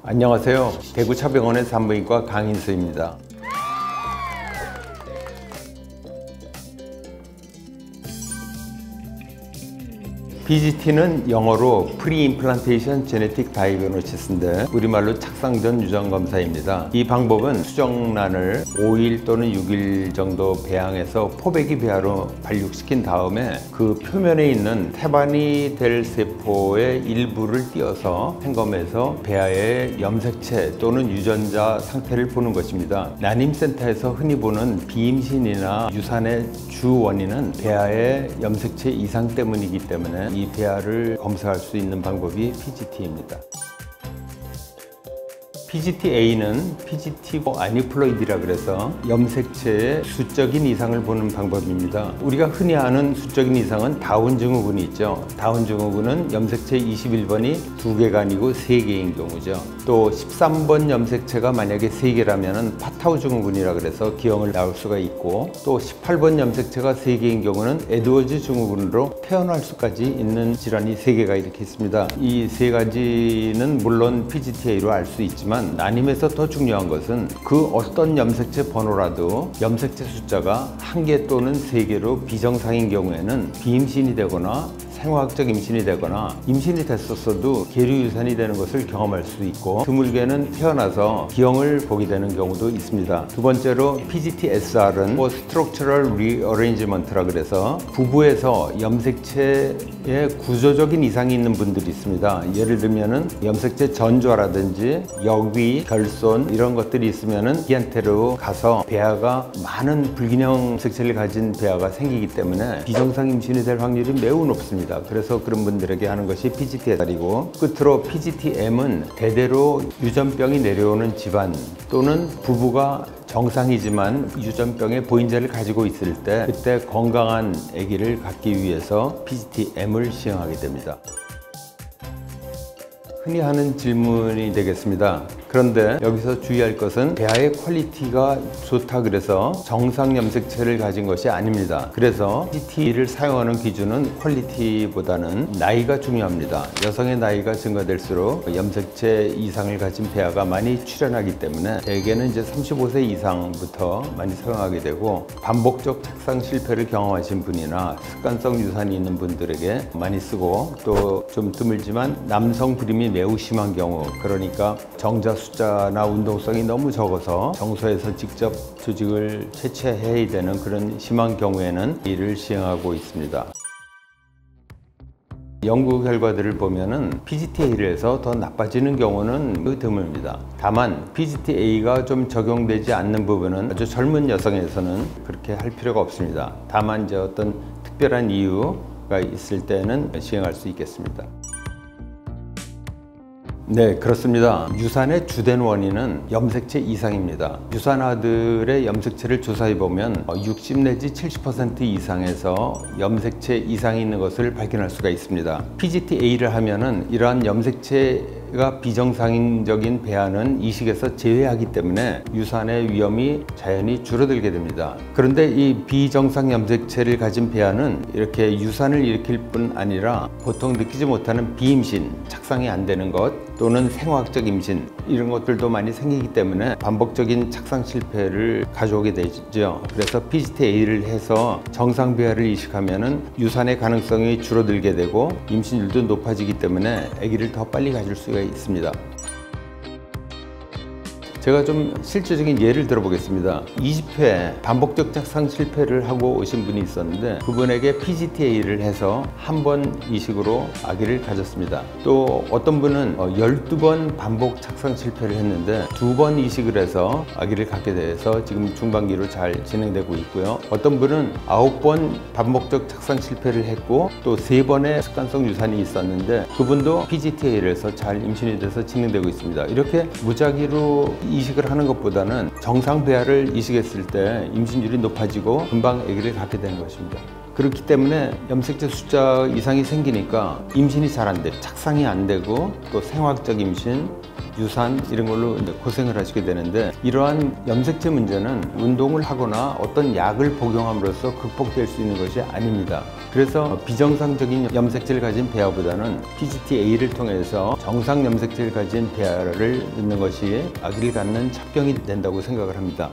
안녕하세요. 대구차병원의 산부인과 강인수입니다. PGT는 영어로 Pre-Implantation Genetic Diagnosis인데 우리말로 착상 전 유전 검사입니다. 이 방법은 수정란을 5일 또는 6일 정도 배양해서 포배기 배아로 발육시킨 다음에 그 표면에 있는 태반이 될 세포의 일부를 띄어서 팽검해서 배아의 염색체 또는 유전자 상태를 보는 것입니다. 난임센터에서 흔히 보는 비임신이나 유산의 주 원인은 배아의 염색체 이상 때문이기 때문에 이 배아를 검사할 수 있는 방법이 PGT입니다. PGT-A는 PGT 아니플로이드라 그래서 염색체의 수적인 이상을 보는 방법입니다. 우리가 흔히 아는 수적인 이상은 다운 증후군이 있죠. 다운 증후군은 염색체 21번이 2개가 아니고 3개인 경우죠. 또 13번 염색체가 만약에 3개라면 파타우 증후군이라 그래서 기형을 낳을 수가 있고, 또 18번 염색체가 3개인 경우는 에드워즈 증후군으로 태어날 수까지 있는 질환이 3개가 이렇게 있습니다. 이 3가지는 물론 PGT-A로 알 수 있지만 난임에서 더 중요한 것은 그 어떤 염색체 번호라도 염색체 숫자가 1개 또는 3개로 비정상인 경우에는 비임신이 되거나 생화학적 임신이 되거나 임신이 됐었어도 계류 유산이 되는 것을 경험할 수 있고, 드물게는 태어나서 기형을 보게 되는 경우도 있습니다. 두 번째로 PGT-SR은 Structural Rearrangement라 그래서 부부에서 염색체에 구조적인 이상이 있는 분들이 있습니다. 예를 들면은 염색체 전좌라든지 여귀, 결손 이런 것들이 있으면은 기한테로 가서 배아가 많은 불균형 염색체를 가진 배아가 생기기 때문에 비정상 임신이 될 확률이 매우 높습니다. 그래서 그런 분들에게 하는 것이 PGT-S이고, 끝으로 PGT-M은 대대로 유전병이 내려오는 집안 또는 부부가 정상이지만 유전병의 보인자를 가지고 있을 때, 그때 건강한 아기를 갖기 위해서 PGT-M을 시행하게 됩니다. 흔히 하는 질문이 되겠습니다. 그런데 여기서 주의할 것은 배아의 퀄리티가 좋다 그래서 정상 염색체를 가진 것이 아닙니다. 그래서 PGT를 사용하는 기준은 퀄리티보다는 나이가 중요합니다. 여성의 나이가 증가될수록 염색체 이상을 가진 배아가 많이 출현하기 때문에 대개는 이제 35세 이상부터 많이 사용하게 되고, 반복적 착상 실패를 경험하신 분이나 습관성 유산이 있는 분들에게 많이 쓰고, 또 좀 드물지만 남성 불임이 매우 심한 경우, 그러니까 정자 숫자나 운동성이 너무 적어서 정소에서 직접 조직을 채취해야 되는 그런 심한 경우에는 이를 시행하고 있습니다. 연구 결과들을 보면은 PGT-A를 해서 더 나빠지는 경우는 드뭅니다. 다만 PGT-A가 좀 적용되지 않는 부분은 아주 젊은 여성에서는 그렇게 할 필요가 없습니다. 다만 이제 어떤 특별한 이유가 있을 때는 시행할 수 있겠습니다. 네, 그렇습니다. 유산의 주된 원인은 염색체 이상입니다. 유산아들의 염색체를 조사해보면 60 내지 70% 이상에서 염색체 이상이 있는 것을 발견할 수가 있습니다. PGT-A를 하면은 이러한 염색체가 비정상적인 배아는 이식에서 제외하기 때문에 유산의 위험이 자연히 줄어들게 됩니다. 그런데 이 비정상 염색체를 가진 배아는 이렇게 유산을 일으킬 뿐 아니라 보통 느끼지 못하는 비임신, 착상이 안 되는 것, 또는 생화학적 임신 이런 것들도 많이 생기기 때문에 반복적인 착상 실패를 가져오게 되죠. 그래서 PGT-A를 해서 정상 배아를 이식하면은 유산의 가능성이 줄어들게 되고 임신율도 높아지기 때문에 아기를 더 빨리 가질 수가 있습니다. 제가 좀 실질적인 예를 들어보겠습니다. 20회 반복적 착상 실패를 하고 오신 분이 있었는데, 그분에게 PGT-A를 해서 한 번 이식으로 아기를 가졌습니다. 또 어떤 분은 12번 반복 착상 실패를 했는데 2번 이식을 해서 아기를 갖게 돼서 지금 중반기로 잘 진행되고 있고요. 어떤 분은 9번 반복적 착상 실패를 했고 또 3번의 습관성 유산이 있었는데 그분도 PGT-A를 해서 잘 임신이 돼서 진행되고 있습니다. 이렇게 무작위로 이식을 하는 것보다는 정상 배아를 이식했을 때 임신율이 높아지고 금방 아기를 갖게 되는 것입니다. 그렇기 때문에 염색체 숫자 이상이 생기니까 임신이 잘 안 돼요. 착상이 안 되고 또 생화학적 임신, 유산 이런 걸로 이제 고생을 하시게 되는데, 이러한 염색체 문제는 운동을 하거나 어떤 약을 복용함으로써 극복될 수 있는 것이 아닙니다. 그래서 비정상적인 염색체를 가진 배아보다는 PGT-A를 통해서 정상 염색체를 가진 배아를 넣는 것이 아기를 갖는 첩경이 된다고 생각을 합니다.